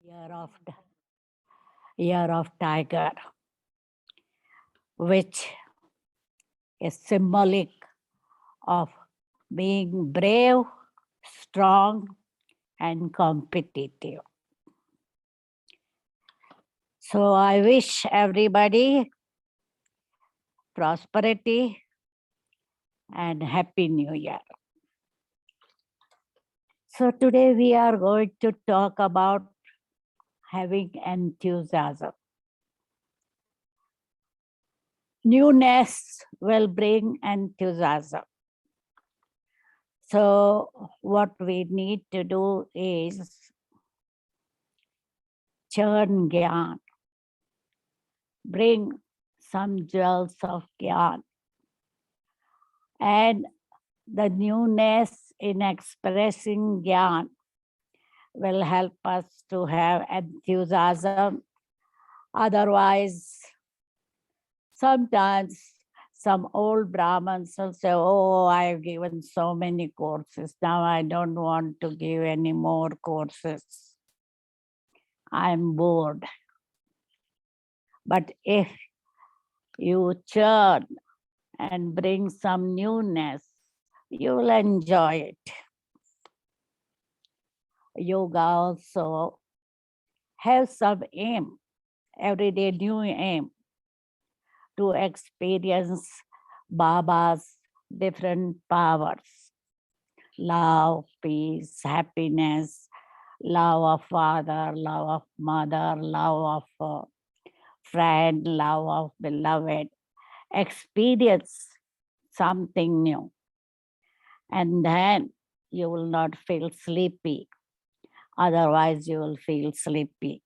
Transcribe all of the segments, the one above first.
year of year of tiger, which is symbolic of being brave, strong, and competitive. So I wish everybody prosperity and happy new year. So today we are going to talk about having enthusiasm. Newness will bring enthusiasm. So what we need to do is churn gyan, bring some jewels of gyan, and the newness in expressing gyan will help us to have enthusiasm. Otherwise, sometimes some old Brahmins will say, oh, I've given so many courses. Now I don't want to give any more courses. I'm bored. But if you churn and bring some newness, you will enjoy it. Yoga also have some aim, everyday new aim to experience Baba's different powers. Love, peace, happiness, love of father, love of mother, love of friend, love of beloved. Experience something new. And then you will not feel sleepy. Otherwise, you will feel sleepy.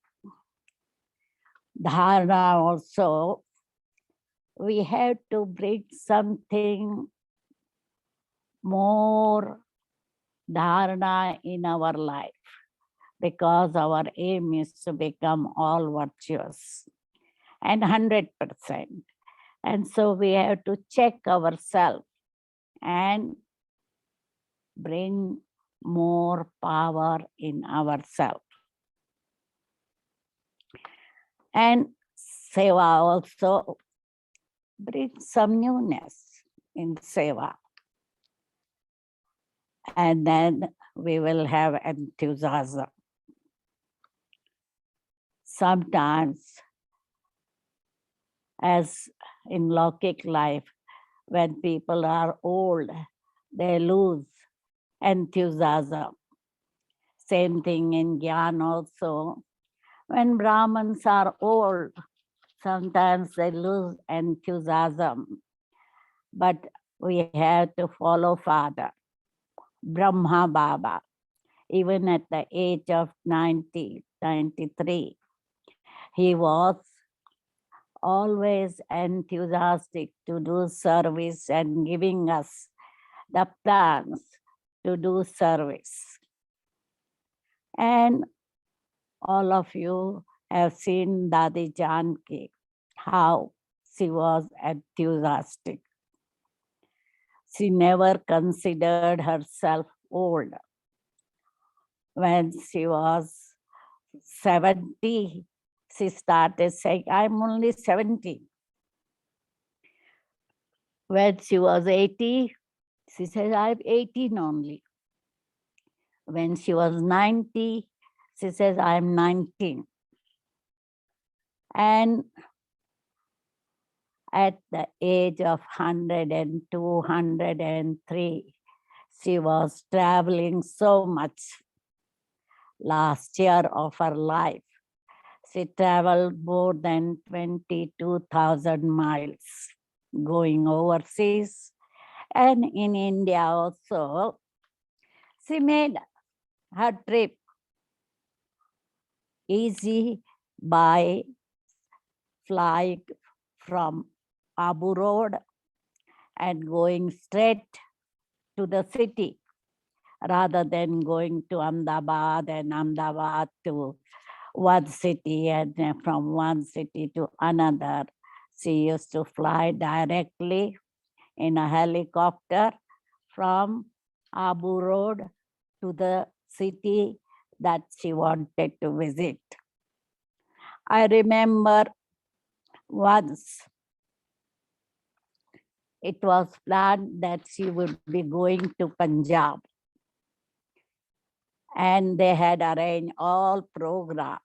Dharana also, we have to bring something more dharana in our life because our aim is to become all virtuous and 100%. And so we have to check ourselves and bring more power in ourselves. And seva also brings some newness in seva. And then we will have enthusiasm. Sometimes, as in Lokik life, when people are old, they lose enthusiasm. Same thing in Gyan also. When Brahmins are old, sometimes they lose enthusiasm. But we have to follow Father, Brahma Baba. Even at the age of 90, 93, he was always enthusiastic to do service and giving us the plans to do service. And all of you have seen Dadi Janki, how she was enthusiastic. She never considered herself old. When she was 70, she started saying, I'm only 70. When she was 80, she said, I'm 18 only. When she was 90, she says, I'm 19. And at the age of 102, 103, she was traveling so much. Last year of her life, she traveled more than 22,000 miles going overseas. And in India also, she made her trip easy by flying from Abu Road and going straight to the city rather than going to Ahmedabad and Ahmedabad to one city and from one city to another. She used to fly directly in a helicopter from Abu Road to the city that she wanted to visit. I remember once it was planned that she would be going to Punjab, and they had arranged all program.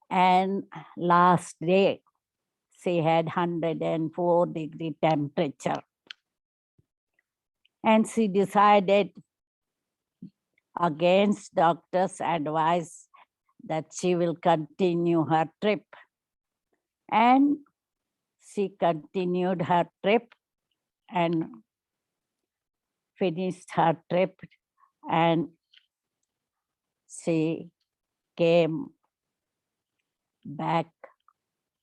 And last day, she had 104-degree temperature. And she decided against doctor's advice that she will continue her trip. And she continued her trip and finished her trip, and she came back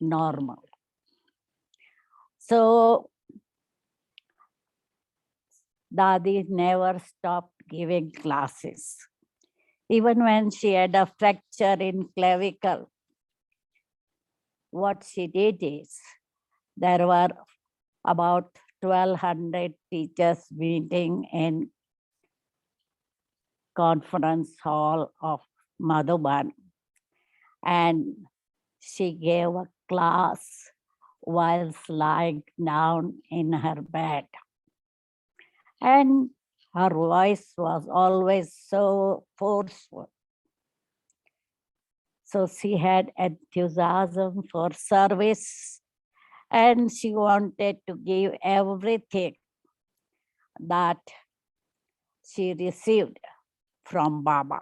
normal. So Dadi never stopped giving classes. Even when she had a fracture in clavicle, what she did is there were about 1,200 teachers meeting in conference hall of Madhuban, and she gave a class whilst lying down in her bed. And her voice was always so forceful. So she had enthusiasm for service, and she wanted to give everything that she received from Baba.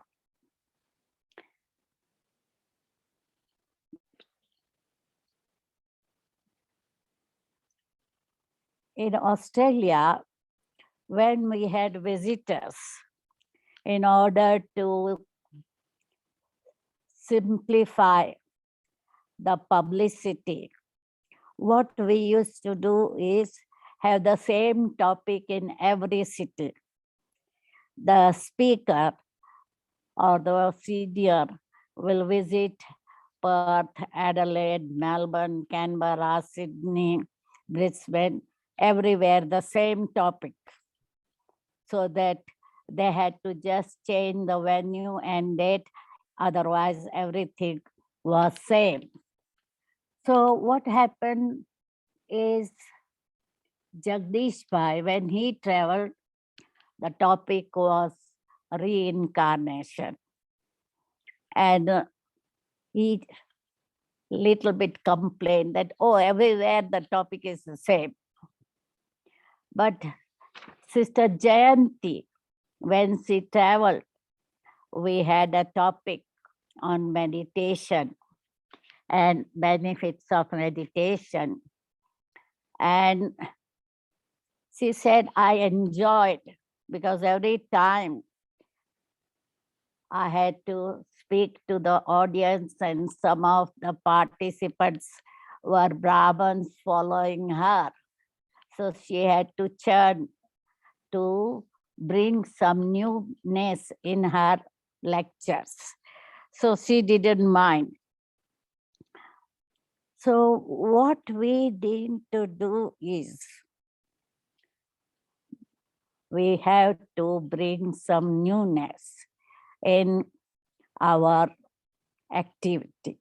In Australia, when we had visitors, in order to simplify the publicity, what we used to do is have the same topic in every city. The speaker or the senior will visit Perth, Adelaide, Melbourne, Canberra, Sydney, Brisbane, everywhere the same topic, so that they had to just change the venue and date, otherwise everything was same. So what happened is Jagdish Bhai, when he traveled, the topic was reincarnation. And he little bit complained that, oh, everywhere the topic is the same. But Sister Jayanti, when she traveled, we had a topic on meditation and benefits of meditation. And she said, I enjoyed, because every time I had to speak to the audience, and some of the participants were Brahmins following her. So she had to churn to bring some newness in her lectures. So she didn't mind. So what we need to do is we have to bring some newness in our activity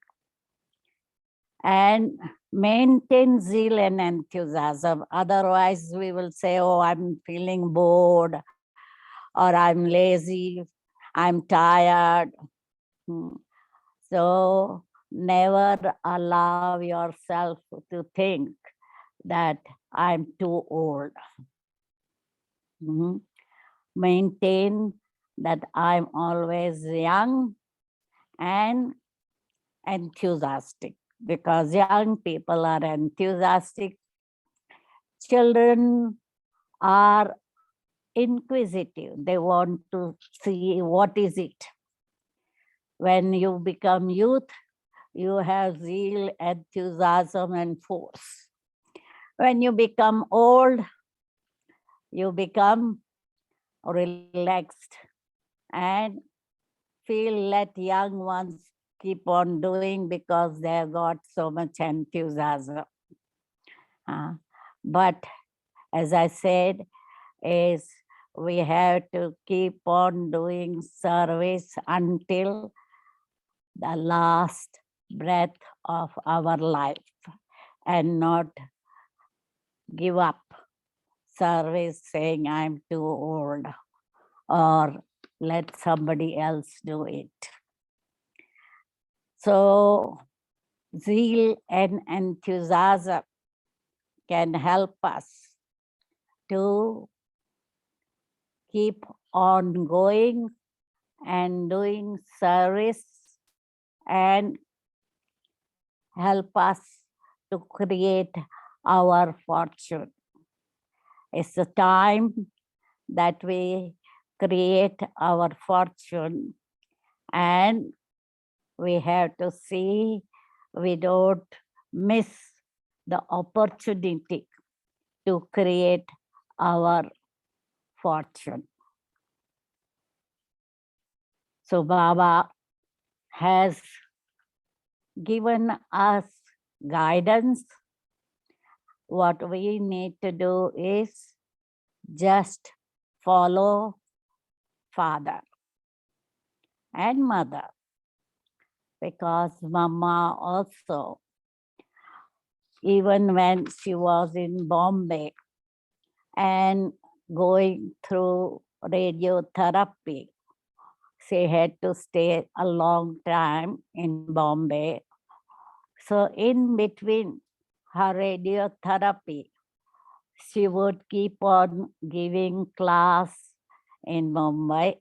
and maintain zeal and enthusiasm. Otherwise, we will say, oh, I'm feeling bored, or I'm lazy, I'm tired. So never allow yourself to think that I'm too old. Maintain that I'm always young and enthusiastic, because young people are enthusiastic. Children are inquisitive. They want to see what is it. When you become youth, you have zeal, enthusiasm, and force. When you become old, you become relaxed and feel let young ones keep on doing because they have got so much enthusiasm. But as I said, is we have to keep on doing service until the last breath of our life and not give up service saying I'm too old or let somebody else do it. So zeal and enthusiasm can help us to keep on going and doing service and help us to create our fortune. It's the time that we create our fortune, and we have to see we don't miss the opportunity to create our fortune. So Baba has given us guidance. What we need to do is just follow father and mother, because Mama also, even when she was in Bombay and going through radiotherapy, she had to stay a long time in Bombay. So in between her radiotherapy, she would keep on giving class in Mumbai.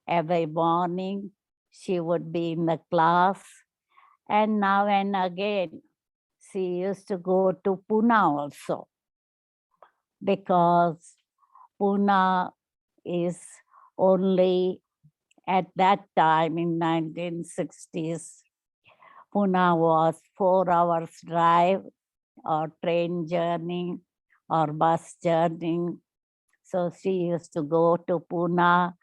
Every morning she would be in the class, and now and again she used to go to Pune also, because Pune is only at that time in 1960s, Pune was 4 hours drive or train journey or bus journey. So she used to go to Pune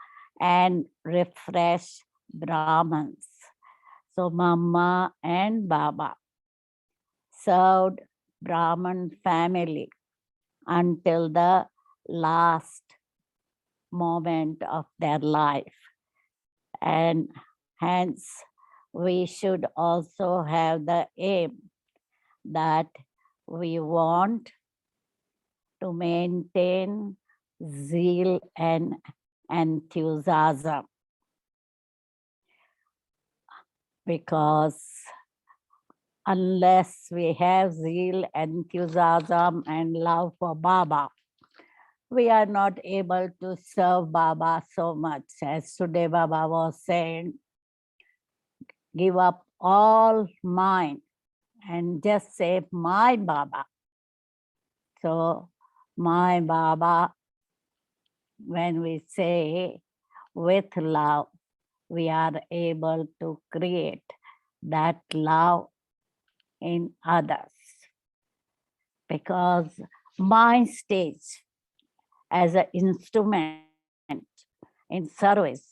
and refresh Brahmins. So Mama and Baba served Brahmin family until the last moment of their life. And hence, we should also have the aim that we want to maintain zeal and enthusiasm, because unless we have zeal, enthusiasm, and love for Baba, we are not able to serve Baba so much. As today Baba was saying, give up all mine and just say my Baba. So my Baba, when we say with love, we are able to create that love in others. Because my stage as an instrument in service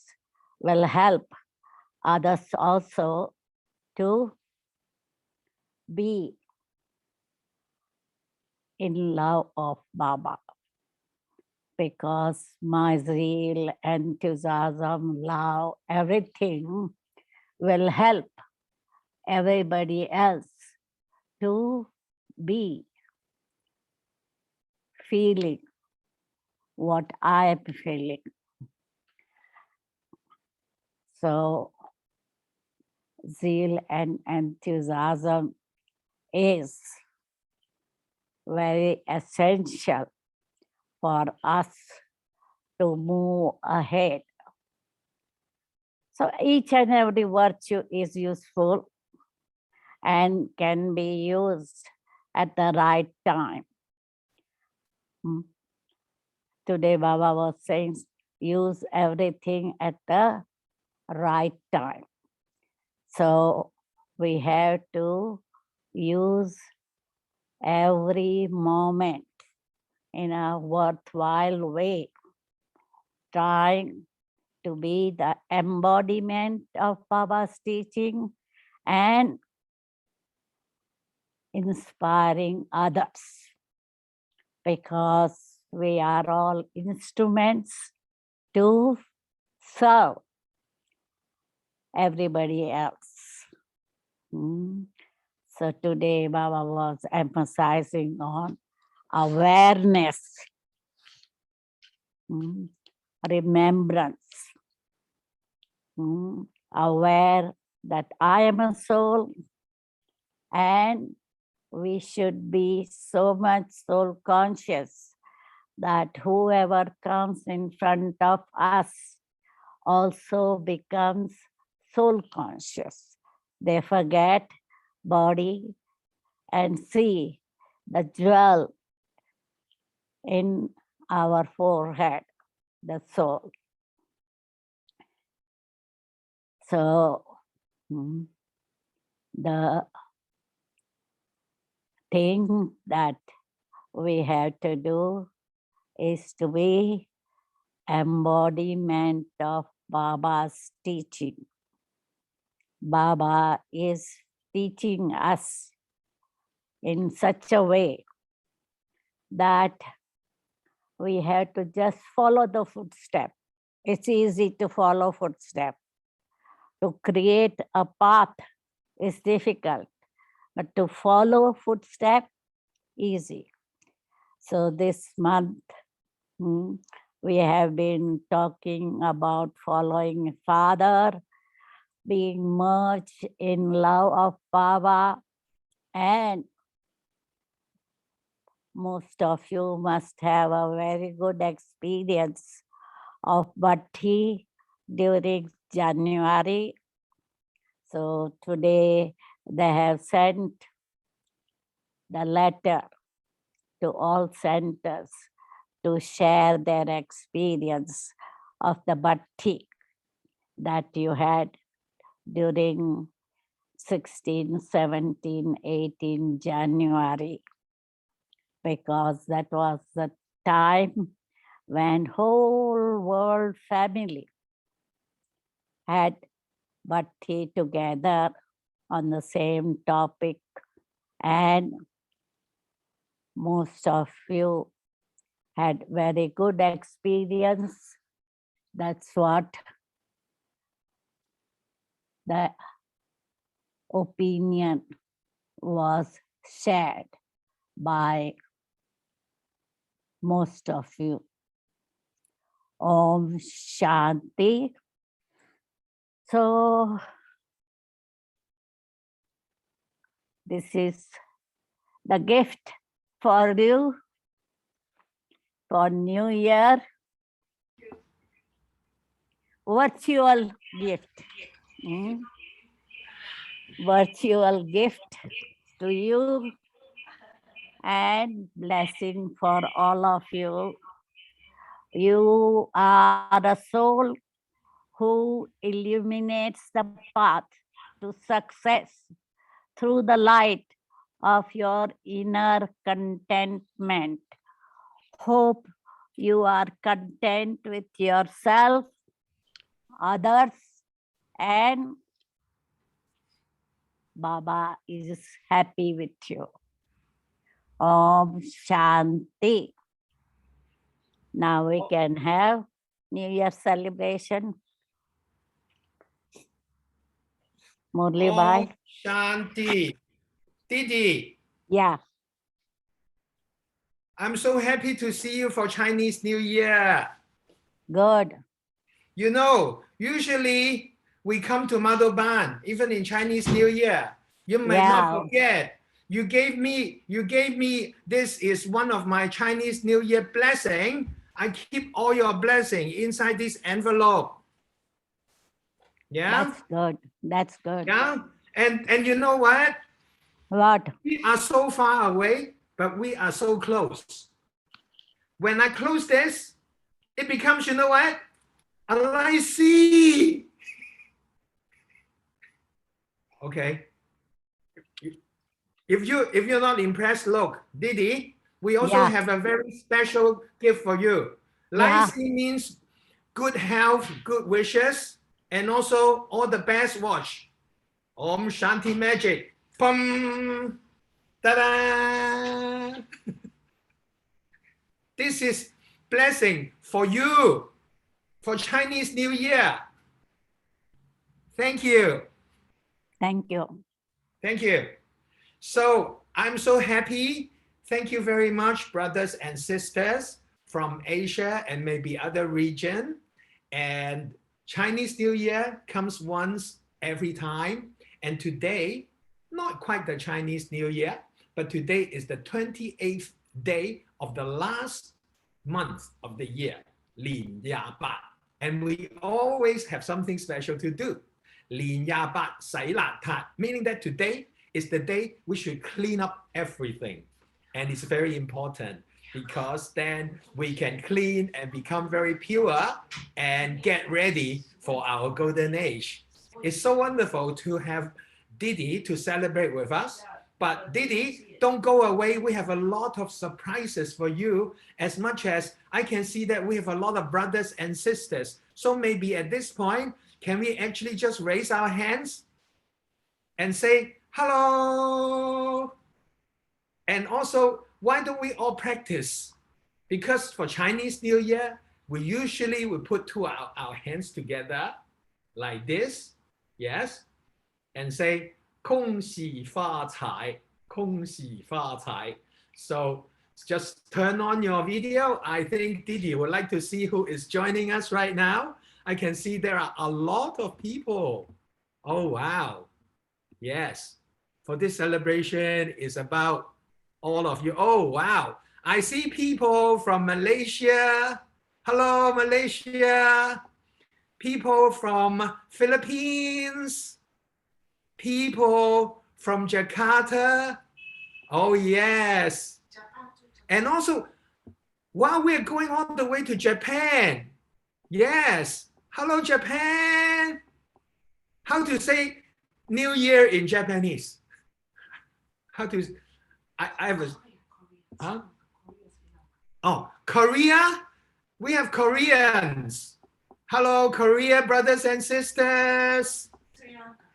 will help others also to be in love of Baba. Because my zeal, enthusiasm, love, everything will help everybody else to be feeling what I am feeling. So zeal and enthusiasm is very essential for us to move ahead. So each and every virtue is useful and can be used at the right time. Today Baba was saying, use everything at the right time. So we have to use every moment in a worthwhile way, trying to be the embodiment of Baba's teaching and inspiring others. Because we are all instruments to serve everybody else. So today Baba was emphasizing on awareness, remembrance, aware that I am a soul and we should be so much soul conscious that whoever comes in front of us also becomes soul conscious. They forget body and see the jewel in our forehead, the soul. So the thing that we have to do is to be embodiment of Baba's teaching. Baba is teaching us in such a way that we have to just follow the footstep. It's easy to follow footstep. To create a path is difficult, but to follow footstep, easy. So this month, we have been talking about following Father, being merged in love of Baba, and most of you must have a very good experience of Bhatti during January. So today they have sent the letter to all centers to share their experience of the Bhatti that you had during 16, 17, 18 January, because that was the time when whole world family had Bhatti together on the same topic, and most of you had very good experience. That's what the opinion was shared by most of you. Om Shanti. So this is the gift for you for New Year. Virtual gift. Virtual gift to you and blessing for all of you. You are a soul who illuminates the path to success through the light of your inner contentment. Hope you are content with yourself, others, and Baba is happy with you. Om Shanti. Now we can have New Year celebration. Murli Bhai. Om Shanti. Didi. Yeah. I'm so happy to see you for Chinese New Year. Good. You know, usually we come to Madhuban, even in Chinese New Year. You might not forget. You gave me, this is one of my Chinese New Year blessing. I keep all your blessing inside this envelope. Yeah. That's good. That's good. Yeah. And you know what? What? We are so far away, but we are so close. When I close this, it becomes, you know what? A light sea. Okay. If you're not impressed, look, Didi, we also have a very special gift for you. Light sea means good health, good wishes, and also all the best. Watch. Om Shanti Magic. Pum. Ta-da! This is blessing for you for Chinese New Year. Thank you. Thank you. Thank you. So I'm so happy. Thank you very much, brothers and sisters from Asia and maybe other region. And Chinese New Year comes once every time. And today, not quite the Chinese New Year, but today is the 28th day of the last month of the year, 年廿八. And we always have something special to do. 年廿八洗邋遢, meaning that today is the day we should clean up everything. And it's very important because then we can clean and become very pure and get ready for our golden age. It's so wonderful to have Didi to celebrate with us. But Didi, don't go away. We have a lot of surprises for you, as much as I can see that we have a lot of brothers and sisters. So maybe at this point, can we actually just raise our hands and say, hello? And also, why don't we all practice? Because for Chinese New Year, we usually will put our hands together like this, yes, and say, 恭喜发财, 恭喜发财. So just turn on your video. I think Didi would like to see who is joining us right now. I can see there are a lot of people. Oh, wow. Yes. For this celebration is about all of you. Oh, wow. I see people from Malaysia. Hello, Malaysia. People from Philippines. People from Jakarta. Oh, yes. And also, while we're going all the way to Japan. Yes. Hello, Japan. How to say New Year in Japanese? How to, I have a, huh? Oh, Korea? We have Koreans. Hello, Korea, brothers and sisters.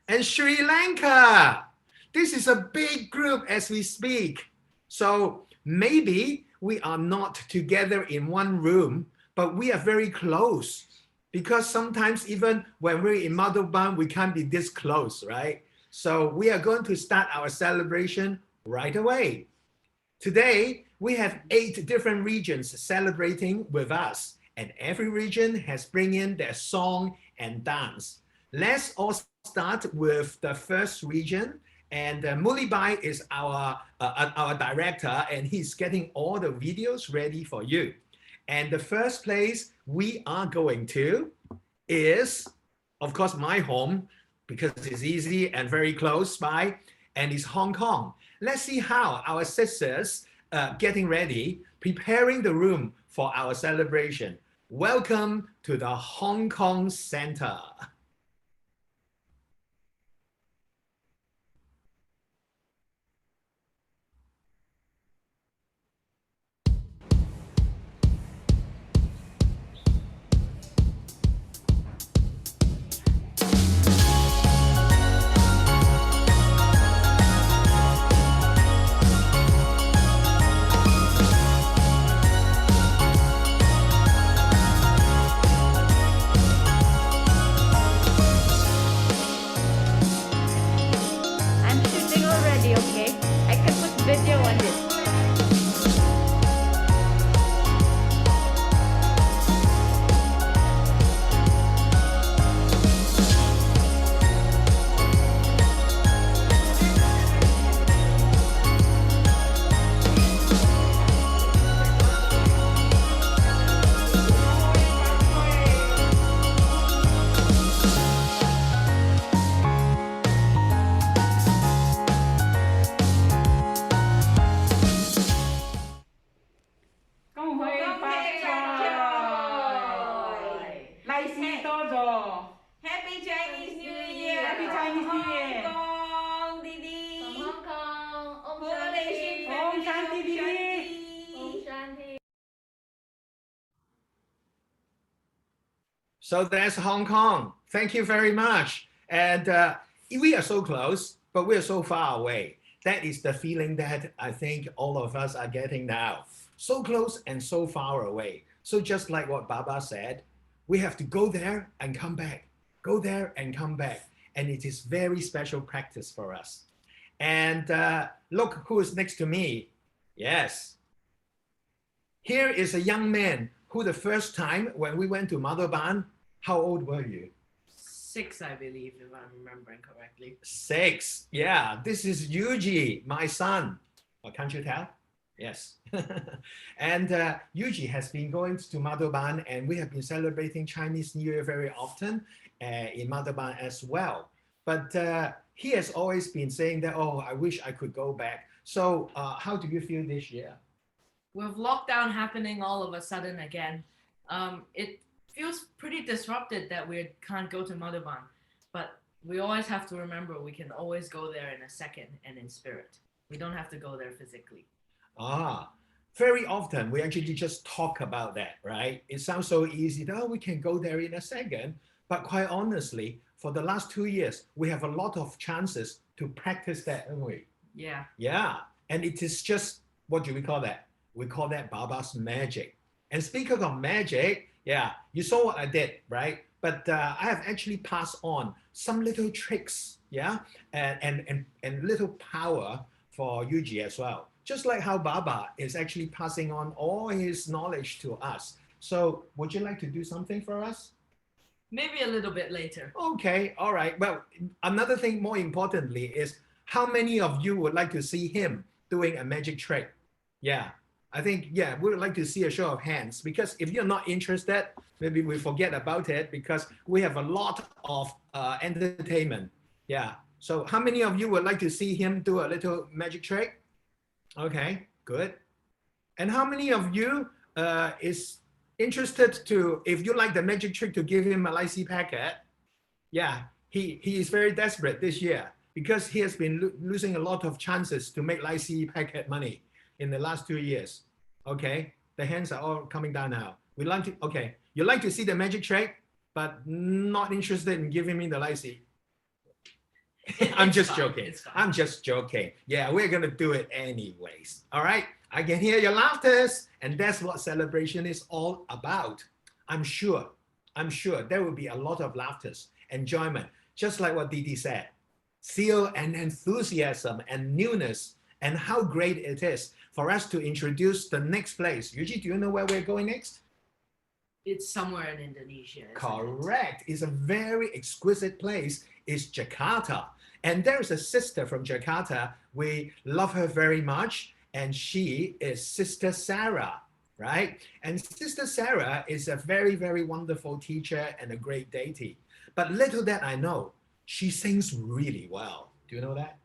And Sri Lanka. This is a big group as we speak. So maybe we are not together in one room, but we are very close. Because sometimes even when we're in Madhuban, we can't be this close, right? So we are going to start our celebration right away. Today, we have 8 different regions celebrating with us, and every region has bring in their song and dance. Let's all start with the first region, and Mulibai is our director, and he's getting all the videos ready for you. And the first place we are going to is, of course, my home, because it's easy and very close by, and it's Hong Kong. Let's see how our sisters getting ready, preparing the room for our celebration. Welcome to the Hong Kong Center. I'm shooting already, okay? I can put video on this. Happy Chinese New Year! Happy Chinese New Year! Hong Kong, Didi! Hong Kong, Om Malaysian Shanti. family, Shanti, Om Om Shanti. Shanti. So that's Hong Kong. Thank you very much. And we are so close, but we are so far away. That is the feeling that I think all of us are getting now. so close and so far away. So just like what Baba said, we have to go there and come back, go there and come back. And it is very special practice for us. And look who is next to me. Yes. Here is a young man who the first time when we went to Madhuban, how old were you? 6, I believe, if I'm remembering correctly. 6. Yeah, this is Yuji, my son. Oh, can't you tell? Yes. And Yuji has been going to Madhuban, and we have been celebrating Chinese New Year very often in Madhuban as well. But he has always been saying that, oh, I wish I could go back. So how do you feel this year? With lockdown happening all of a sudden again, it feels pretty disrupted that we can't go to Madhuban. But we always have to remember we can always go there in a second and in spirit. We don't have to go there physically. Very often we actually just talk about that, right? It sounds so easy that, oh, we can go there in a second. But quite honestly, for the last 2 years, we have a lot of chances to practice that, don't we? Yeah. Yeah. And it is just, what do we call that? We call that Baba's magic. And speaking of magic, yeah, you saw what I did, right? But I have actually passed on some little tricks, yeah, and little power for Yuji as well. Just like how Baba is actually passing on all his knowledge to us. So would you like to do something for us? Maybe a little bit later. Okay, all right. Well, another thing more importantly is how many of you would like to see him doing a magic trick? Yeah, I think, yeah, we would like to see a show of hands, because if you're not interested, maybe we forget about it, because we have a lot of entertainment. Yeah, so how many of you would like to see him do a little magic trick? Okay, good. And how many of you is interested to, if you like the magic trick, to give him a lychee packet? Yeah, he is very desperate this year because he has been losing a lot of chances to make lychee packet money in the last 2 years. Okay, the hands are all coming down now. We like to, okay, you like to see the magic trick, but not interested in giving me the lychee. I'm just joking. I'm just joking. Yeah, we're gonna do it anyways. All right. I can hear your laughters, and that's what celebration is all about. I'm sure there will be a lot of laughters, enjoyment, just like what Didi said. Zeal and enthusiasm and newness, and how great it is for us to introduce the next place. Yuji, do you know where we're going next? It's somewhere in Indonesia. Correct. It's a very exquisite place. It's Jakarta. And there is a sister from Jakarta. We love her very much. And she is Sister Sarah, right? And Sister Sarah is a very, very wonderful teacher and a great deity. But little that I know, she sings really well. Do you know that?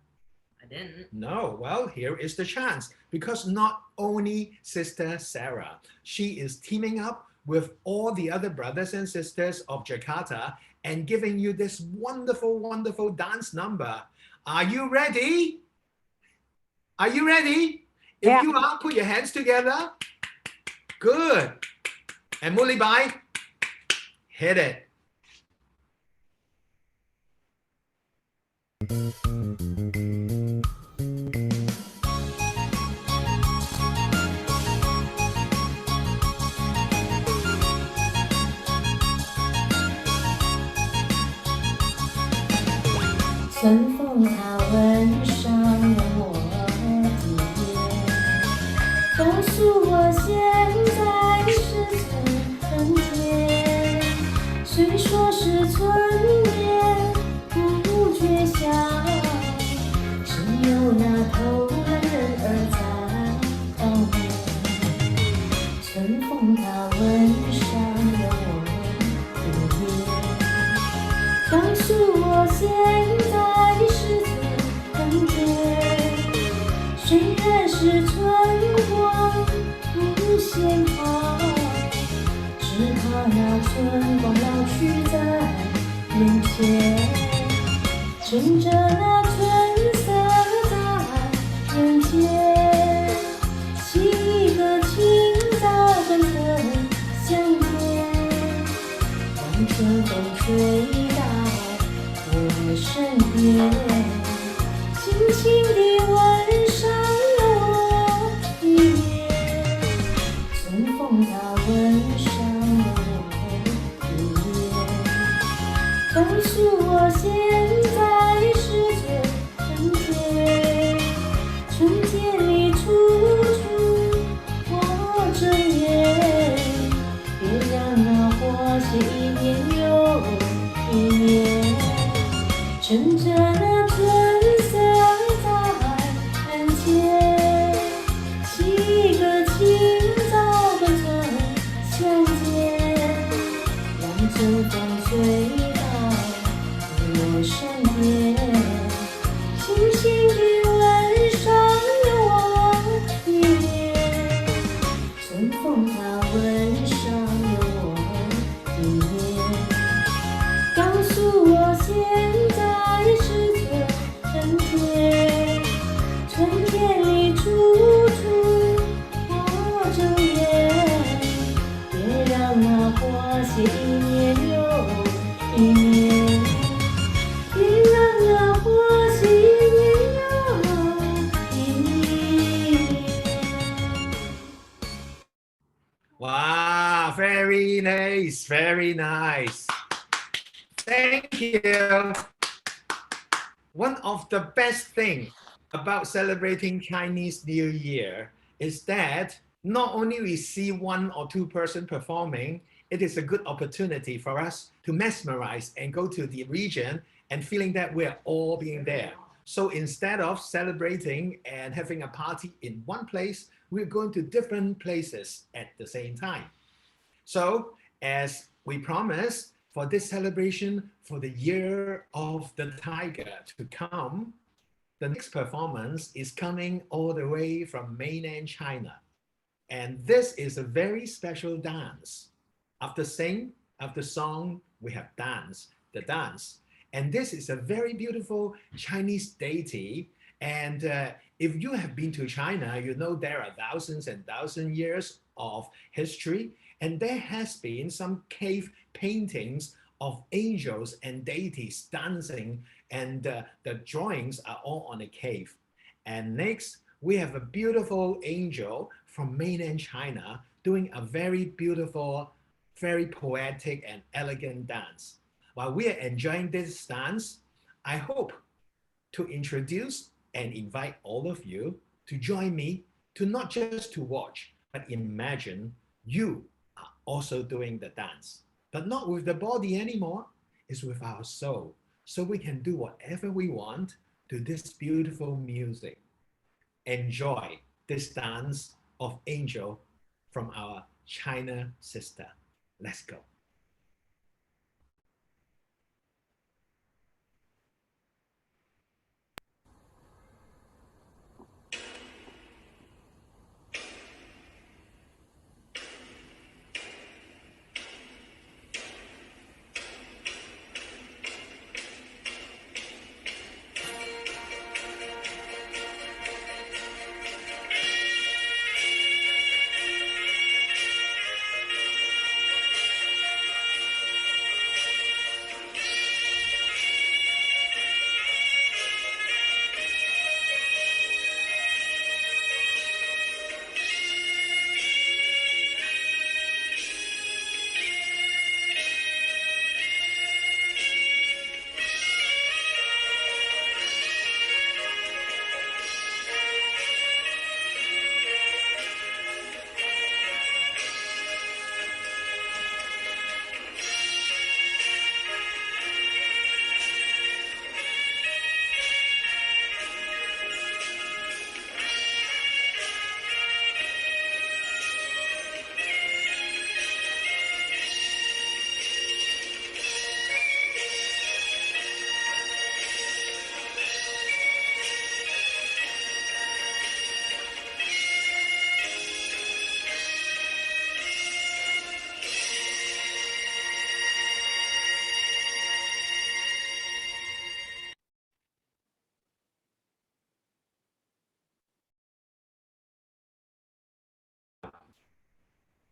I didn't. No, well, here is the chance. Because not only Sister Sarah, she is teaming up with all the other brothers and sisters of Jakarta and giving you this wonderful, wonderful dance number. Are you ready? Are you ready? If Yeah. you are, put your hands together. Good. And Mulibai, hit it.春风它吻上了我的眼，告诉我现在是春天。虽说是春天，不觉晓，只有那偷懒人儿在抱怨。春风它吻上了我的眼，告诉我现在。虽然是春光不显好，只怕那春光老去在眼前。趁着那春色在人间，沏一个清早跟春相见，让春风吹到我身边。轻轻地吻上了我的眼。告诉我现在是春天，春天里处处我睁眼，别让那花谢一年又一年，趁着那春色在人间，几个清早的春相见，让春风吹我身边，轻轻地吻上了我的脸，春风它吻上了我的脸，告诉我现在是春天，春天里处处我睁眼，别让那花谢一年又一年。Wow, very nice, very nice. Thank you. One of the best things about celebrating Chinese New Year is that not only we see one or two person performing, it is a good opportunity for us to mesmerize and go to the region and feeling that we're all being there. So instead of celebrating and having a party in one place, we're going to different places at the same time. So as we promised, for this celebration for the Year of the Tiger to come, the next performance is coming all the way from mainland China. And this is a very special dance. After song, we have the dance. And this is a very beautiful Chinese deity. And if you have been to China, you know there are thousands and thousands years of history. And there has been some cave paintings of angels and deities dancing, and the drawings are all on a cave. And next, we have a beautiful angel from mainland China doing a very beautiful, very poetic and elegant dance. While we are enjoying this dance, I hope to introduce and invite all of you to join me to not just to watch, but imagine you are also doing the dance, but not with the body anymore, it's with our soul. So we can do whatever we want to this beautiful music. Enjoy this dance of angel from our China sister. Let's go.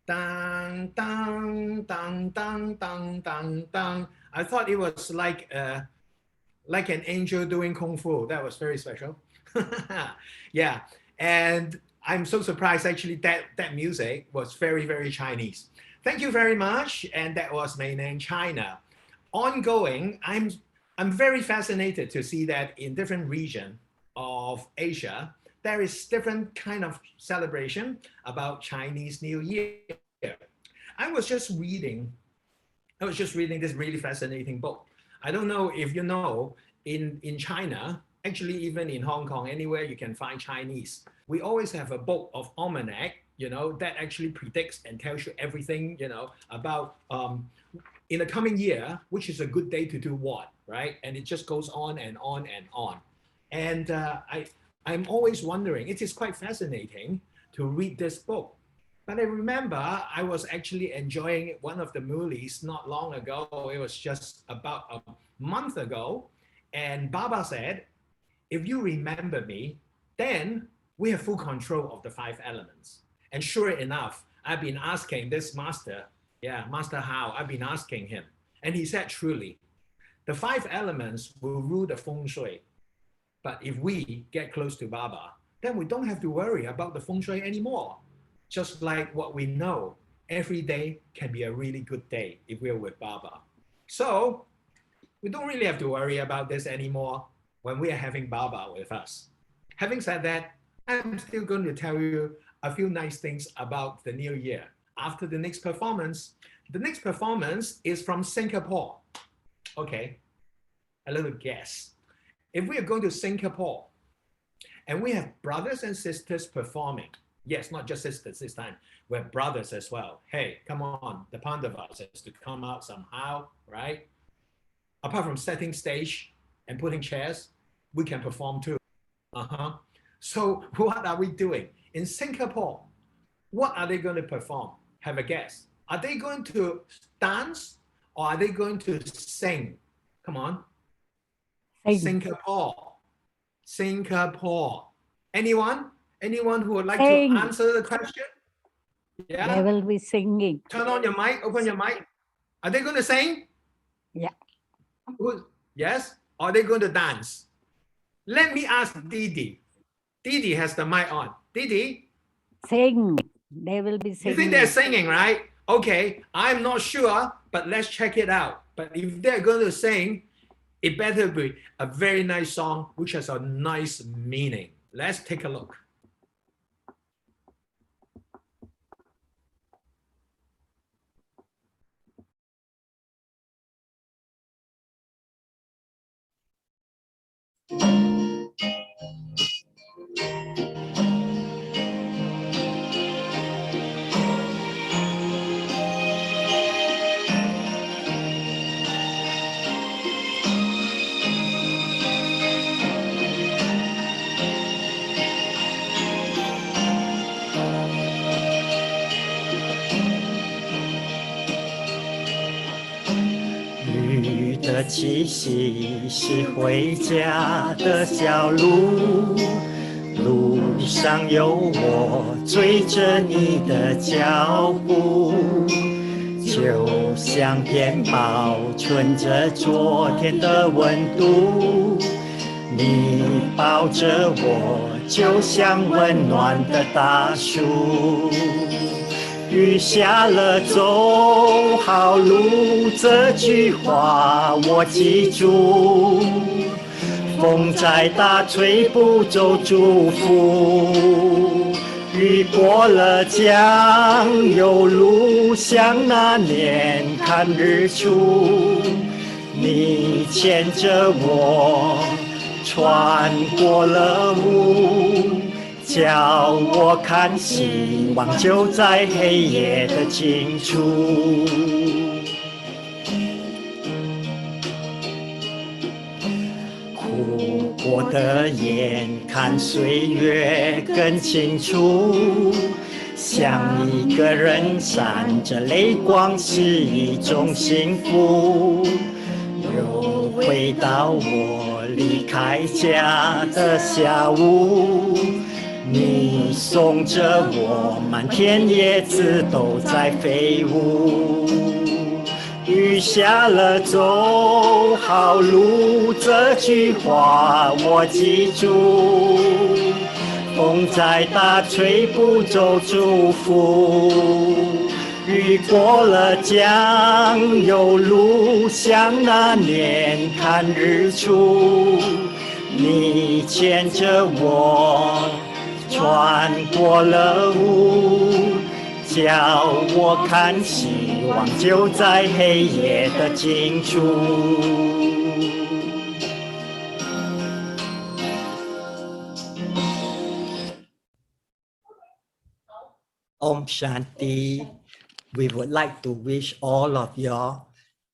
Dang, dang, dang, dang, dang, dang, dang. I thought it was like an angel doing kung fu. That was very special. Yeah, and I'm so surprised actually that music was very, very Chinese. Thank you very much. And that was mainland China. ongoing, I'm very fascinated to see that in different region of Asia, there is different kind of celebration about Chinese New Year. I was just reading this really fascinating book. I don't know if you know, in China, actually even in Hong Kong, anywhere you can find Chinese, we always have a book of almanac, that actually predicts and tells you everything, about in the coming year, which is a good day to do what, right? And it just goes on and on and on. And I'm always wondering, it is quite fascinating to read this book. But I remember I was actually enjoying one of the movies not long ago. It was just about a month ago. And Baba said, if you remember me, then we have full control of the 5 elements. And sure enough, I've been asking this master, Master How, I've been asking him. And he said, truly, the 5 elements will rule the feng shui. But if we get close to Baba, then we don't have to worry about the feng shui anymore. Just like what we know, every day can be a really good day if we're with Baba. So we don't really have to worry about this anymore when we are having Baba with us. Having said that, I'm still going to tell you a few nice things about the new year. After the next performance is from Singapore. Okay, a little guess. If we are going to Singapore and we have brothers and sisters performing, yes, not just sisters this time, we're brothers as well. Hey, come on, the Pandavas has to come out somehow, right? Apart from setting stage and putting chairs, we can perform too. So what are we doing? In Singapore, what are they going to perform? Have a guess. Are they going to dance or are they going to sing? Come on. Sing. Singapore. Anyone who would like Sing. to answer the question? Yeah. They will be singing. Turn on your mic, open your mic. Are they going to sing? Yeah. Yes? Or are they going to dance? Let me ask Didi. Didi has the mic on. Didi? Sing. They will be singing. You think they're singing, right? Okay, I'm not sure, but let's check it out. But if they're going to sing, it better be a very nice song which has a nice meaning. Let's take a look.雨的气息是回家的小路，路上有我追着你的脚步，就像片保存着昨天的温度，你抱着我就像温暖的大树。雨下了走好路，这句话我记住。风再大吹不走祝福。雨过了江有路，像那年看日出。你牵着我穿过了雾。叫我看希望就在黑夜的尽处，哭过的眼看岁月更清楚，像一个人闪着泪光是一种幸福，又回到我离开家的下午。你送着我，满天叶子都在飞舞。雨下了走好路，这句话我记住。风再大吹不走祝福。雨过了江，有路像那年看日出。你牵着我穿过了雾，叫我看希望就在黑夜的尽处。Om Shanti. We would like to wish all of y'all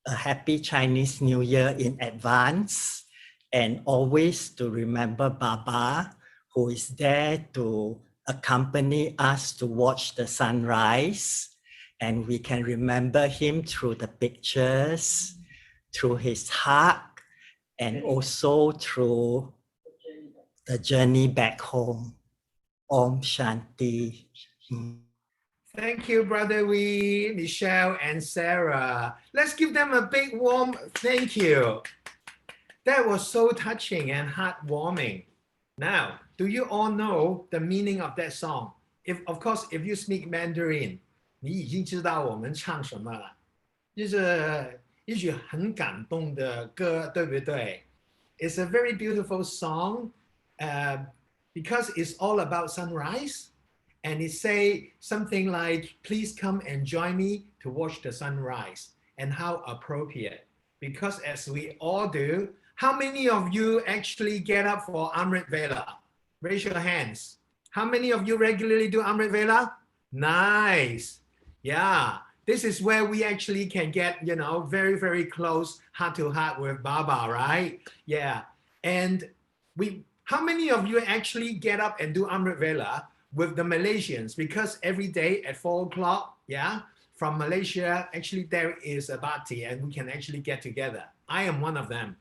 a happy Chinese New Year in advance, and always to remember Baba, who is there to accompany us to watch the sunrise. And we can remember him through the pictures, through his hug, and also through the journey back home. Om Shanti. Thank you, Brother Wee, Michelle, and Sarah. Let's give them a big warm thank you. That was so touching and heartwarming. Now, do you all know the meaning of that song? Of course, if you speak Mandarin, 你已经知道我们唱什么了，就是一句很感动的歌，对不对？ It's a very beautiful song because it's all about sunrise. And it say something like, please come and join me to watch the sunrise. And how appropriate. Because as we all do, how many of you actually get up for Amrit Vela? Raise your hands. How many of you regularly do Amrit Vela? Nice. Yeah. This is where we actually can get, you know, very, very close heart to heart with Baba, right? Yeah. And how many of you actually get up and do Amrit Vela with the Malaysians? Because every day at 4 o'clock, yeah, from Malaysia, actually there is a party and we can actually get together. I am one of them.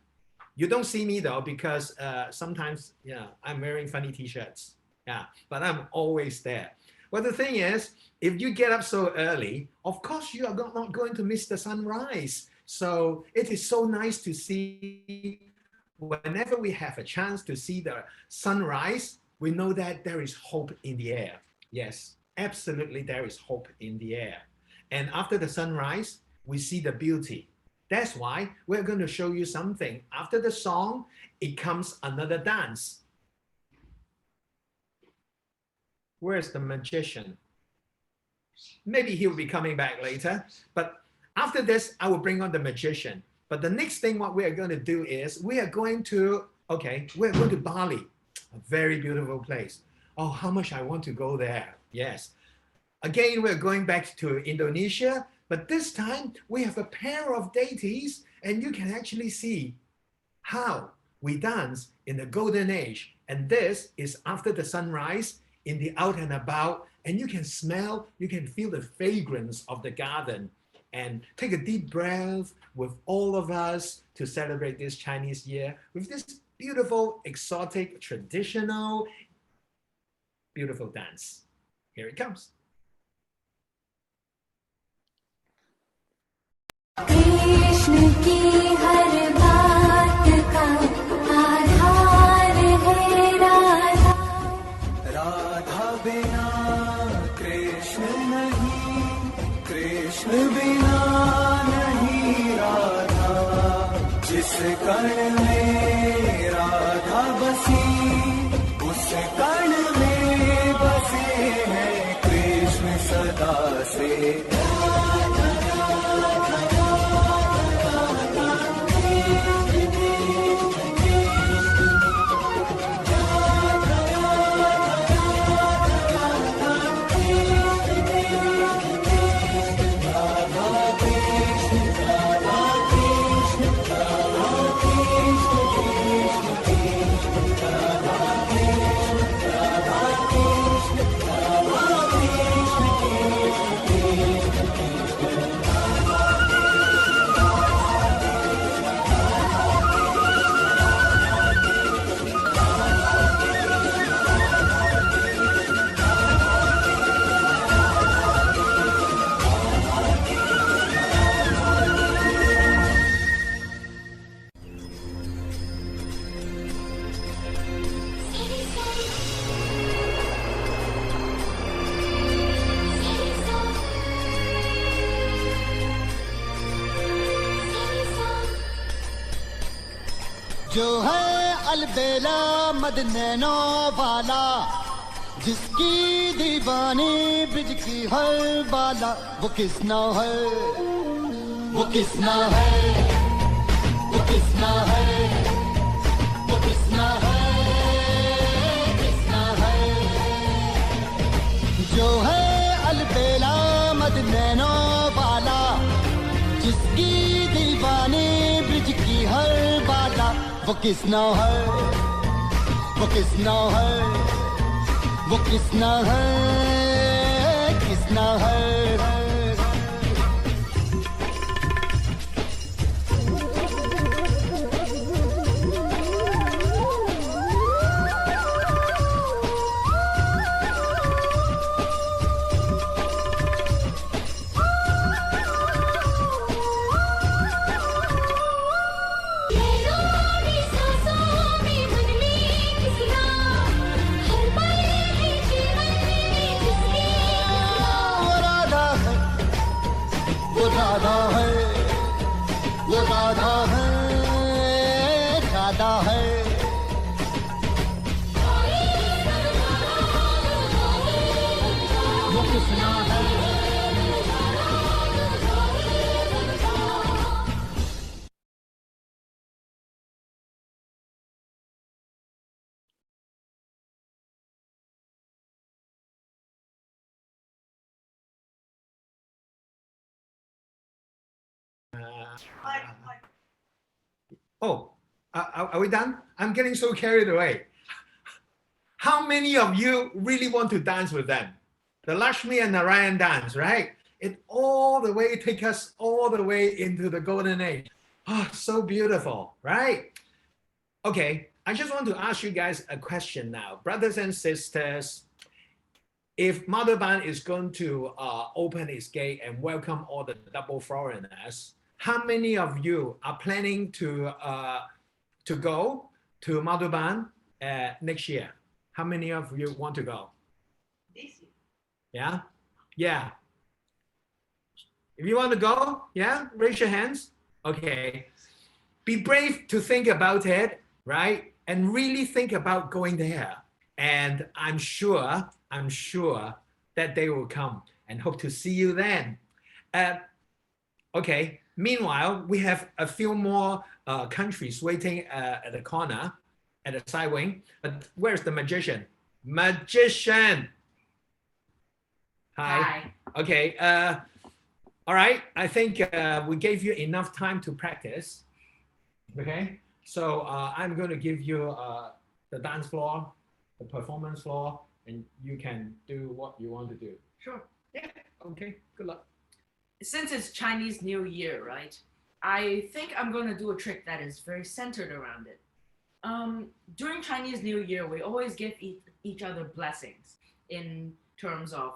You don't see me though, because sometimes, yeah, I'm wearing funny t-shirts. Yeah, but I'm always there. Well, the thing is, if you get up so early, of course you are not going to miss the sunrise. So it is so nice to see whenever we have a chance to see the sunrise, we know that there is hope in the air. Yes, absolutely, there is hope in the air. And after the sunrise, we see the beauty. That's why we're going to show you something. After the song, it comes another dance. Where's the magician? Maybe he'll be coming back later. But after this, I will bring on the magician. But the next thing what we are going to do is we're going to Bali. A very beautiful place. Oh, how much I want to go there. Yes. Again, we're going back to Indonesia, but this time we have a pair of deities and you can actually see how we dance in the golden age. And this is after the sunrise in the out and about, and you can smell, you can feel the fragrance of the garden. And take a deep breath with all of us to celebrate this Chinese year with this beautiful, exotic, traditional, beautiful dance. Here it comes. Krishna की हर बात का आधार है राधा राधा बिना कृष्ण नहीं कृष्ण बिना नहीं राधा जिस कण में राधा बसी उस कण में बसे हैं कृष्ण सदा से जो है अलबेला मद नैनो वाला जिसकी दीवानी ब्रिज की हर बाला वो किसना है वो किसना है वो किसना है वो किसना है किसना है जो है अलबेला मद नैनो वाला जिसकी दीवानी ब्रिज की हर बाला वो किसना है वो किसना है वो किसना है किसना है वो राधा है वो राधा है राधा है वो किसना है Oh, are we done? I'm getting so carried away. How many of you really want to dance with them? The Lakshmi and Narayan dance, right? It all the way take us all the way into the golden age. Oh, so beautiful, right? Okay, I just want to ask you guys a question now. Brothers and sisters, if Madhaban is going to open its gate and welcome all the double foreigners, how many of you are planning to go to Madhaban next year? How many of you want to go? This year. Yeah? Yeah. If you want to go, yeah, raise your hands. Okay. Be brave to think about it, right? And really think about going there. And I'm sure that they will come and hope to see you then. Okay. Meanwhile, we have a few more countries waiting at the corner, at the side wing. But where's the magician? Magician. Hi. Okay. All right. I think we gave you enough time to practice. Okay. So I'm going to give you the dance floor, the performance floor, and you can do what you want to do. Sure. Yeah. Okay. Good luck. Since it's Chinese New Year, right? I think I'm going to do a trick that is very centered around it. During Chinese New Year, we always give each other blessings in terms of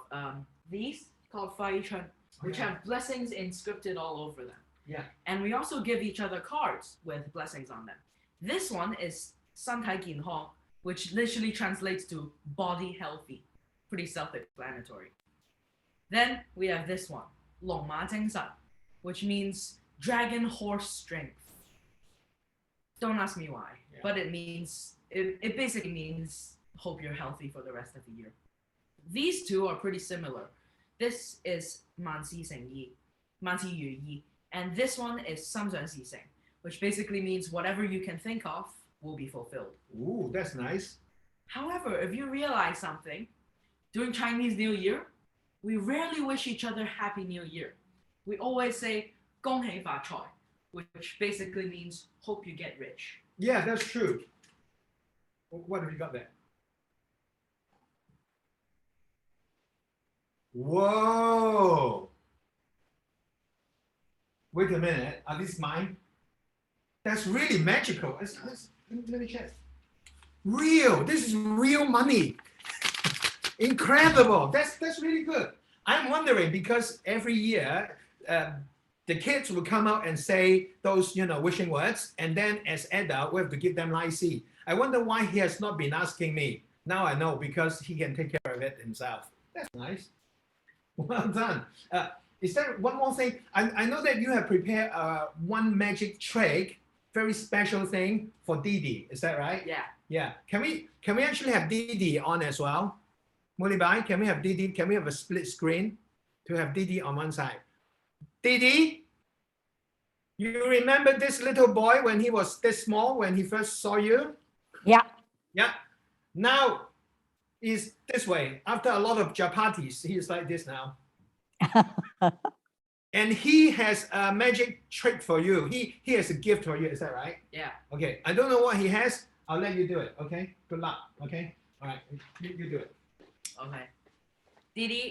these called Fai Chen, which have blessings inscripted all over them. Yeah. And we also give each other cards with blessings on them. This one is San Tai Gin Hong, which literally translates to body healthy. Pretty self-explanatory. Then we have this one, Long Ma Jing San, which means dragon horse strength. Don't ask me why, but it basically means hope you're healthy for the rest of the year. These two are pretty similar. This is Man Xi Seng Yi, Man Xi Yu Yi, and this one is Sam Zhuan Xi Seng, which basically means whatever you can think of will be fulfilled. Ooh, that's nice. However, if you realize something, during Chinese New Year, we rarely wish each other Happy New Year. We always say 恭喜发财, which basically means hope you get rich. Yeah, that's true. What have you got there? Whoa. Wait a minute. Are these mine? That's really magical. Let me check. Real. This is real money. Incredible. That's really good. I'm wondering because every year the kids will come out and say those wishing words, and then as adult we have to give them Lai Si. I wonder why he has not been asking me. Now I know, because he can take care of it himself. That's nice. Well done. Is there one more thing? I know that you have prepared one magic trick, very special thing for Didi. Is that right? Yeah. Yeah. Can we actually have Didi on as well? Mulibai, can we have Didi? Can we have a split screen to have Didi on one side? Didi, you remember this little boy when he was this small when he first saw you? Yeah. Yeah. Now he's this way. After a lot of chapatis, he is like this now. And he has a magic trick for you. He has a gift for you. Is that right? Yeah. Okay. I don't know what he has. I'll let you do it. Okay. Good luck. Okay. All right. You do it. Okay. Didi,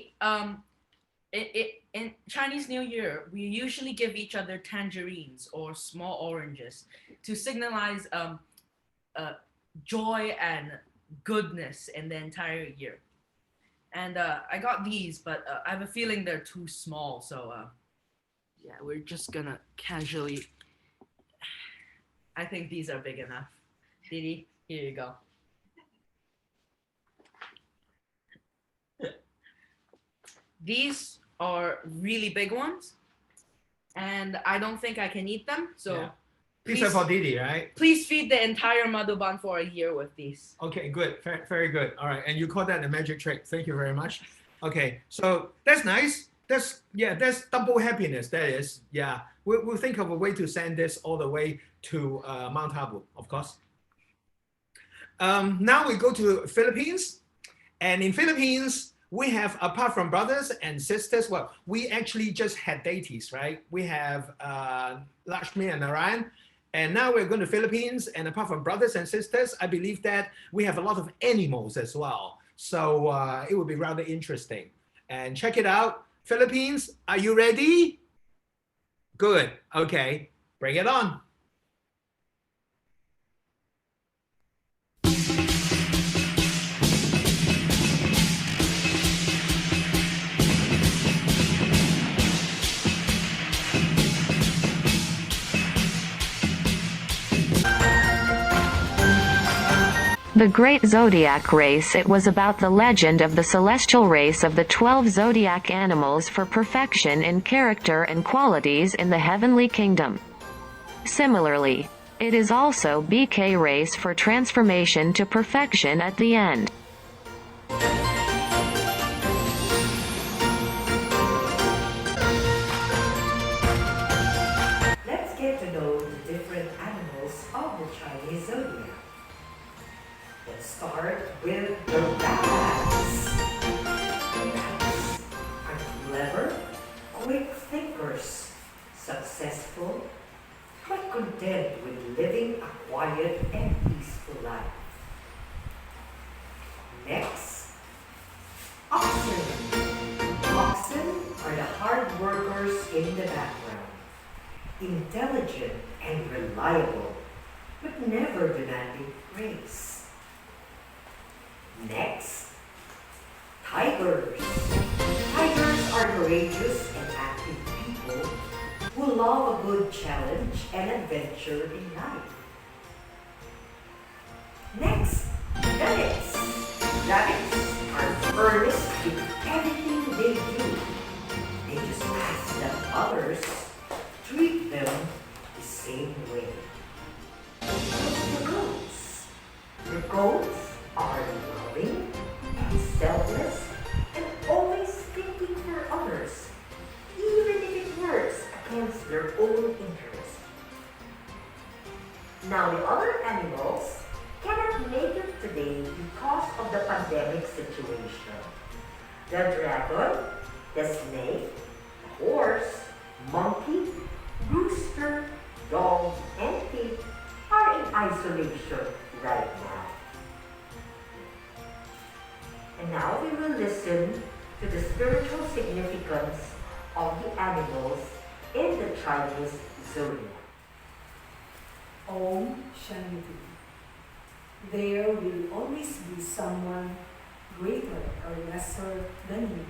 in Chinese New Year, we usually give each other tangerines or small oranges to signalize joy and goodness in the entire year. And I got these, but I have a feeling they're too small. So yeah, we're just gonna casually. I think these are big enough. Didi, here you go. These are really big ones, and I don't think I can eat them. So Yeah. These are for Didi, right? please feed the entire Madhuban for a year with these. Okay, good. Very good. All right. And you call that a magic trick. Thank you very much. Okay. So that's nice. That's double happiness. That is. Yeah. We'll think of a way to send this all the way to Mount Abu, of course. Now we go to Philippines. And in Philippines, we have, apart from brothers and sisters, well, we actually just had deities, right? We have Lakshmi and Narayan. And now we're going to Philippines, and apart from brothers and sisters, I believe that we have a lot of animals as well. So it will be rather interesting. And check it out. Philippines, are you ready? Good. Okay, bring it on. The Great Zodiac Race. It was about the legend of the celestial race of the 12 zodiac animals for perfection in character and qualities in the heavenly kingdom. Similarly, it is also BK race for transformation to perfection at the end. Let's get to know the different animals of the Chinese zodiac. Let's start with the rats. Rats are clever, quick thinkers, successful, but content with living a quiet and peaceful life. Next, oxen. Oxen are the hard workers in the background, intelligent and reliable, but never demanding praise. Next, tigers. Tigers are courageous and active people who love a good challenge and adventure in life. Next, rabbits. Rabbits are earnest in everything they do. They just ask that others treat them the same way. The goats. The goats are loving, selfless, and always thinking for others, even if it works against their own interests. Now the other animals cannot make it today because of the pandemic situation. The dragon, the snake, the horse, monkey, rooster, dog, and pig are in isolation right now. And now we will listen to the spiritual significance of the animals in the Chinese zodiac. Om Shanti. There will always be someone greater or lesser than you.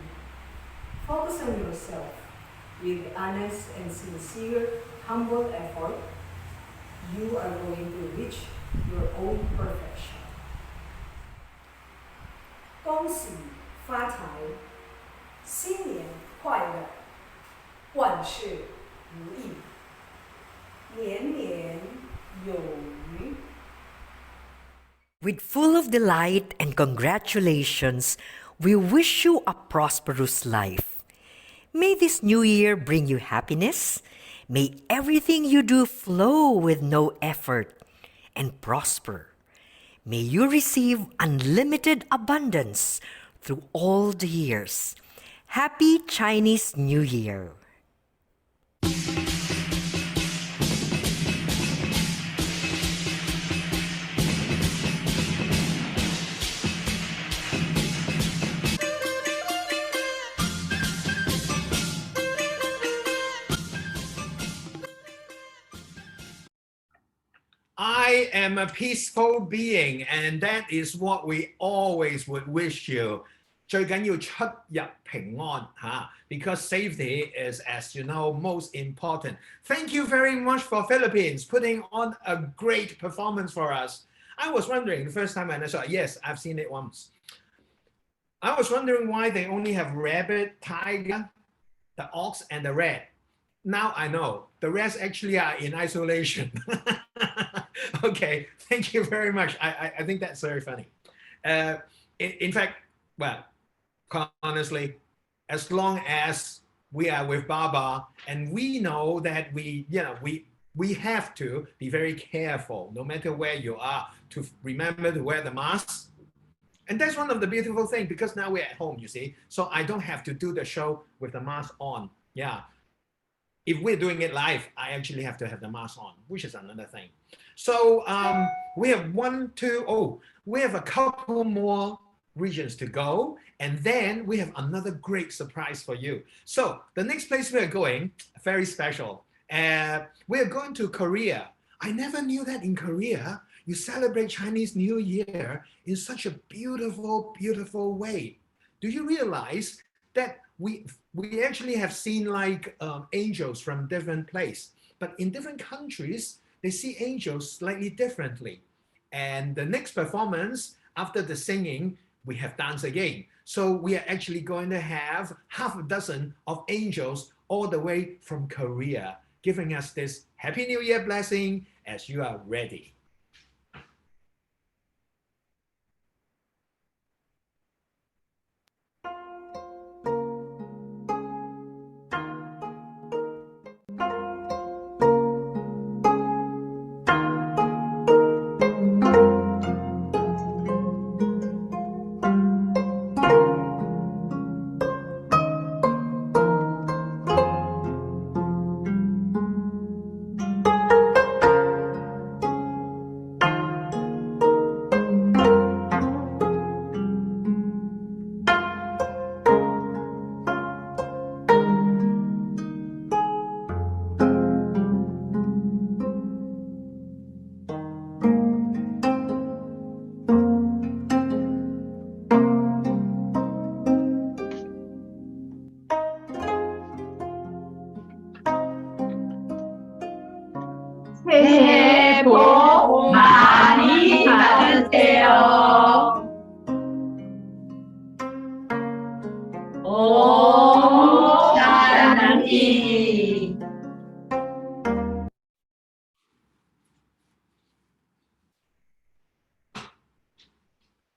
Focus on yourself. With honest and sincere, humble effort, you are going to reach your own perfection. 恭喜发财，新年快乐，万事如意，年年 Yogi. With full of delight and congratulations, we wish you a prosperous life. May this new year bring you happiness. May everything you do flow with no effort and prosper. May you receive unlimited abundance through all the years. Happy Chinese New Year! I am a peaceful being, and that is what we always would wish you. 最緊要出入平安嚇 because safety is, as you know, most important. Thank you very much for Philippines putting on a great performance for us. I was wondering the first time when I saw it, yes, I've seen it once. I was wondering why they only have rabbit, tiger, the ox, and the rat. Now I know. The rest actually are in isolation. Okay, thank you very much. I think that's very funny. In fact, well, honestly, as long as we are with Baba and we know that we have to be very careful, no matter where you are, to remember to wear the mask. And that's one of the beautiful things, because now we're at home, you see, so I don't have to do the show with the mask on. Yeah. If we're doing it live, I actually have to have the mask on, which is another thing. So we have we have a couple more regions to go, and then we have another great surprise for you. So the next place we are going, very special. We are going to Korea. I never knew that in Korea, you celebrate Chinese New Year in such a beautiful, beautiful way. Do you realize that we actually have seen like angels from different places, but in different countries, they see angels slightly differently. And the next performance, after the singing, we have dance again. So we are actually going to have half a dozen of angels all the way from Korea, giving us this Happy New Year blessing as you are ready. 새해 복 많이 받으세요. 오 샤란티.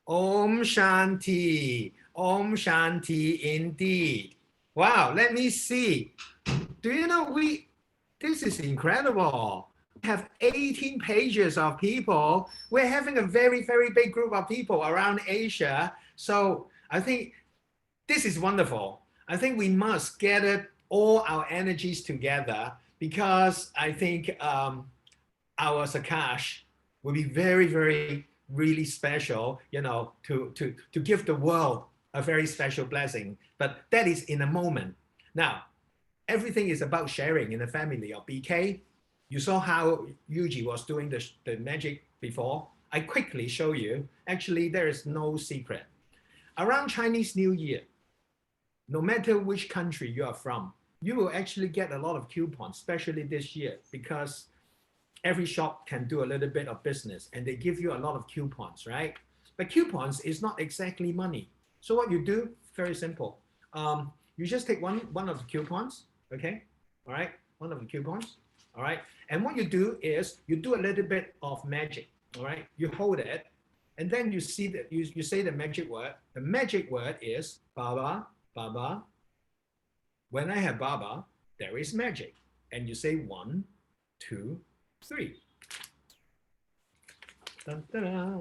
Om Shanti. Om Shanti indeed. Wow, let me see. Do you know this is incredible. We have 18 pages of people. We're having a very, very big group of people around Asia. So I think this is wonderful. I think we must gather all our energies together, because I think our Sakash will be very, very, really special, to give the world a very special blessing. But that is in a moment. Now, everything is about sharing in the family of BK. You saw how Yuji was doing the magic before. I quickly show you. Actually, there is no secret. Around Chinese New Year, no matter which country you are from, you will actually get a lot of coupons, especially this year, because every shop can do a little bit of business and they give you a lot of coupons, right? But coupons is not exactly money. So what you do, very simple. You just take one of the coupons, okay? All right, one of the coupons, All right. And what you do is you do a little bit of magic. All right. You hold it, and then you see that you say the magic word. The magic word is Baba, Baba. When I have Baba, there is magic. And you say 1, 2, 3. Dun, da-da,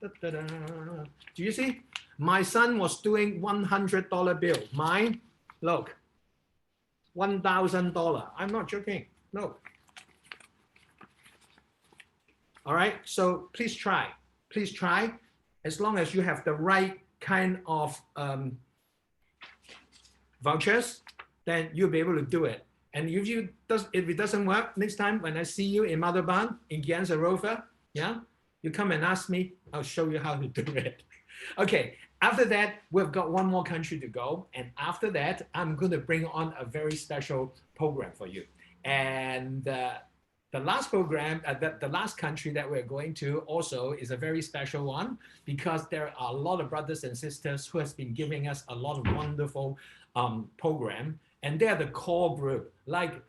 da-da-da. Do you see? My son was doing $100 bill. Mine, look, $1,000. I'm not joking. Look. All right. So please try. Please try. As long as you have the right kind of vouchers, then you'll be able to do it. And if it doesn't work, next time when I see you in Madhuban, in Gyansa Rover, yeah, you come and ask me, I'll show you how to do it. Okay, after that, we've got one more country to go. And after that, I'm going to bring on a very special program for you. And the last program, the last country that we're going to also is a very special one, because there are a lot of brothers and sisters who has been giving us a lot of wonderful program. And they're the core group, like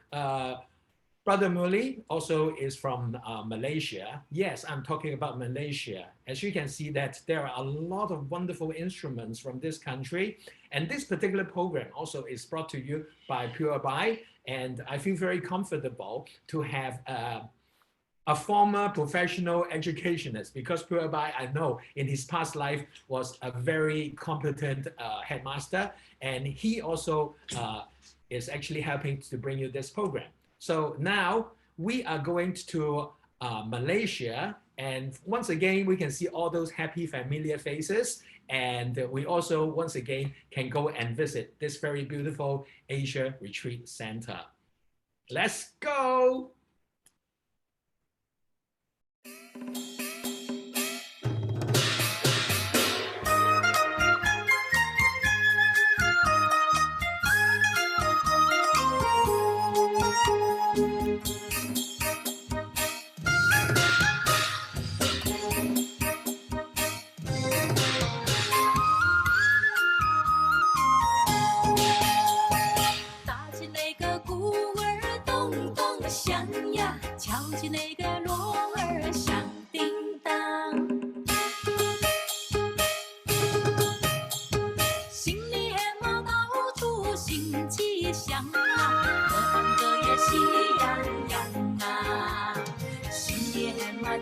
Brother Muli also is from Malaysia. Yes, I'm talking about Malaysia. As you can see that there are a lot of wonderful instruments from this country. And this particular program also is brought to you by Pure By. And I feel very comfortable to have a former professional educationist, because Pure By, I know in his past life was a very competent headmaster. And he also is actually helping to bring you this program. So now we are going to Malaysia, and once again, we can see all those happy familiar faces. And we also, once again, can go and visit this very beautiful Asia Retreat Center. Let's go.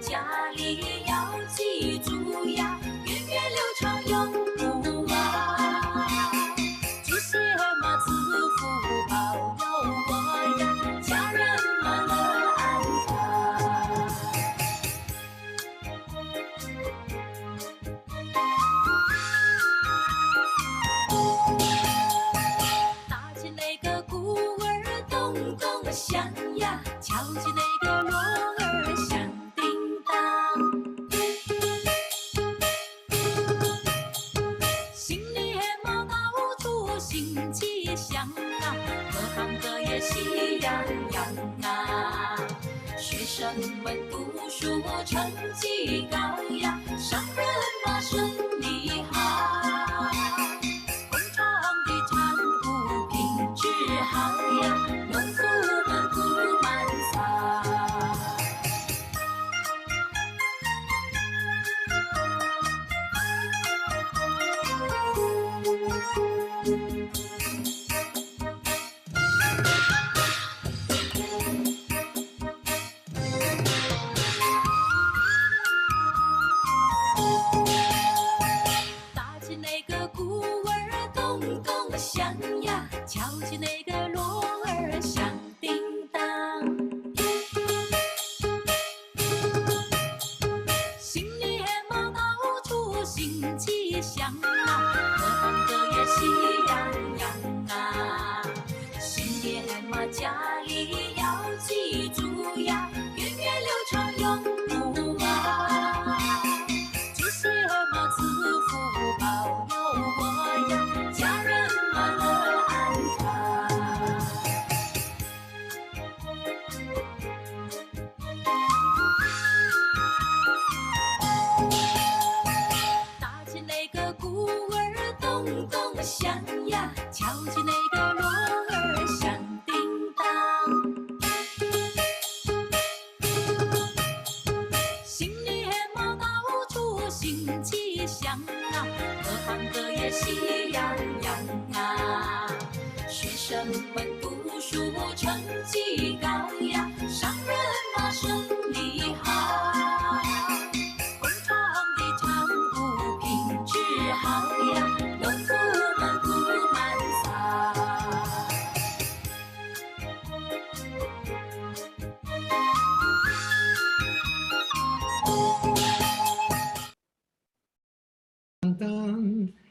家里要记住呀，源远流长永不忘。这些嘛赐福保佑我呀，家人们乐安康。打起那个鼓儿咚咚响呀，敲起那个锣儿响。喜洋洋啊，学生们读书成绩高呀，商人嘛生意好，工厂的产物品质好呀，农夫们不满仓。喜洋洋啊！学生们读书成绩高呀，商人嘛生意好，工厂的产物品质好呀，农夫们不满撒。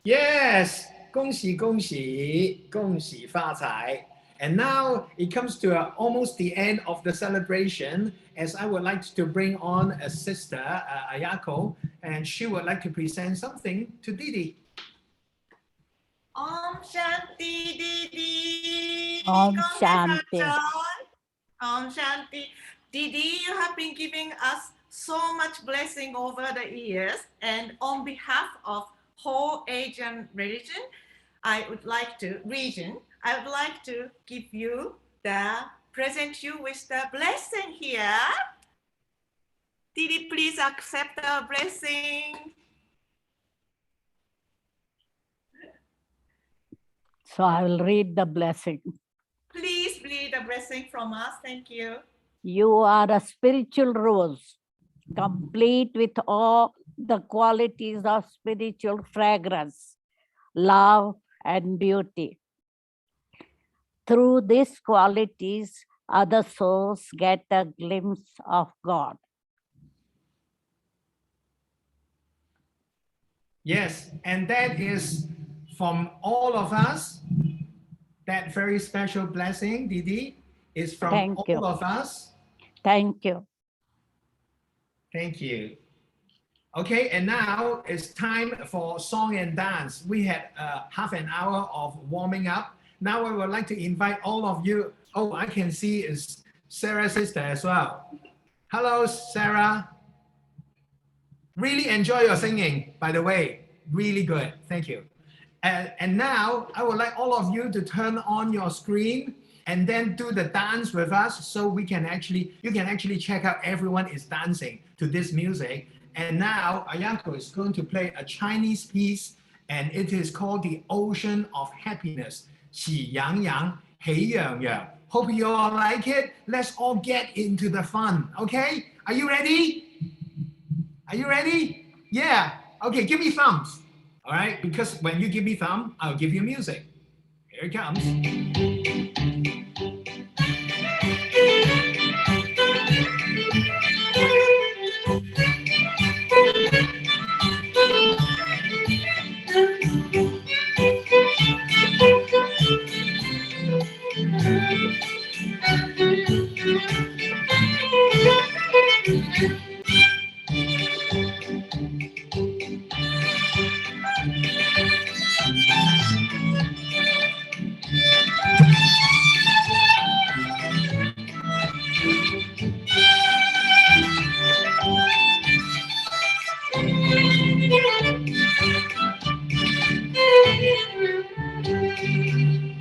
Yes, 恭喜恭喜恭喜发财. And now it comes to almost the end of the celebration, as I would like to bring on a sister, Ayako, and she would like to present something to Didi. Om Shanti Didi. Om Shanti. Om Shanti. Didi, you have been giving us so much blessing over the years, and on behalf of whole Asian region, I would like to give you present you with the blessing here. Didi, please accept the blessing. So I will read the blessing. Please read the blessing from us. Thank you. You are a spiritual rose, complete with all the qualities of spiritual fragrance, love, and beauty. Through these qualities, other souls get a glimpse of God. Yes, and that is from all of us. That very special blessing, Didi, is from Thank all you. of us. Thank you. Thank you. Okay, and now it's time for song and dance. We had half an hour of warming up. Now I would like to invite all of you. Oh, I can see is Sarah's sister as well. Hello, Sarah. Really enjoy your singing, by the way. Really good. Thank you. And now I would like all of you to turn on your screen and then do the dance with us, so you can actually check out everyone is dancing to this music. And now Ayako is going to play a Chinese piece, and it is called The Ocean of Happiness. 喜洋洋, 喜洋洋. Hope you all like it. Let's all get into the fun. Okay? Are you ready? Are you ready? Yeah. Okay, give me thumbs. All right, because when you give me thumb, I'll give you music. Here it comes.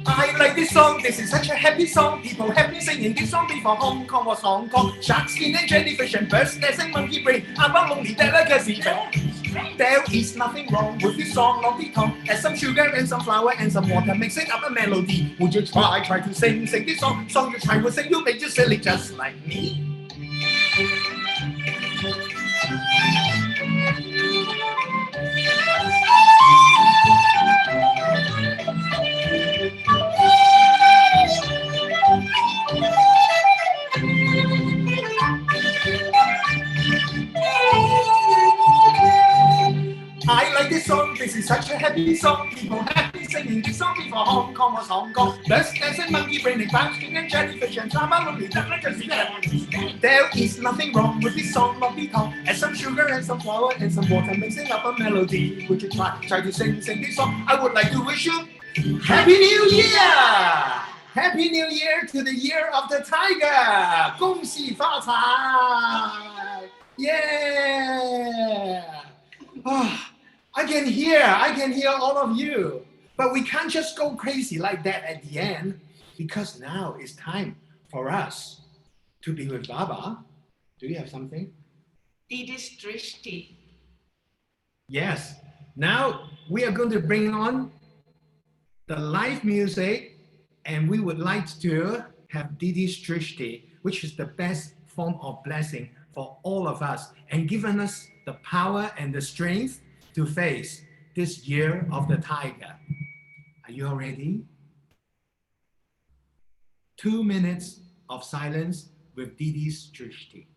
I like this song, this is such a happy song. People have been singing this song before Hong Kong was Hong Kong. Shark skin and jellyfish and birds dancing monkey brain. About lonely delicacy. There is nothing wrong with this song, Lonely Tom. Add some sugar and some flour and some water, mixing up a melody. Would you try to sing this song? Song you try will sing, you make you silly just like me. I like this song, this is such a happy song. People have been singing this song before Hong Kong was Hong Kong. Birds dancing, monkey braining, bouncing and jellyfish and drama lonely delicacy. There is nothing wrong with this song, Lonely Tom. Add some sugar and some flour and some water, mixing up a melody. Would you try to sing this song? I would like to wish you Happy New Year! Happy New Year to the year of the tiger! 恭喜发财! Yeah! I can hear all of you. But we can't just go crazy like that at the end, because now it's time for us to be with Baba. Do you have something? Didi's Drishti. Yes, Now we are going to bring on the live music, and we would like to have Didi's Drishti, which is the best form of blessing for all of us and given us the power and the strength to face this year of the tiger. Are you all ready? 2 minutes of silence with Didi's Drishti.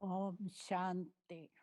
Om Shanti.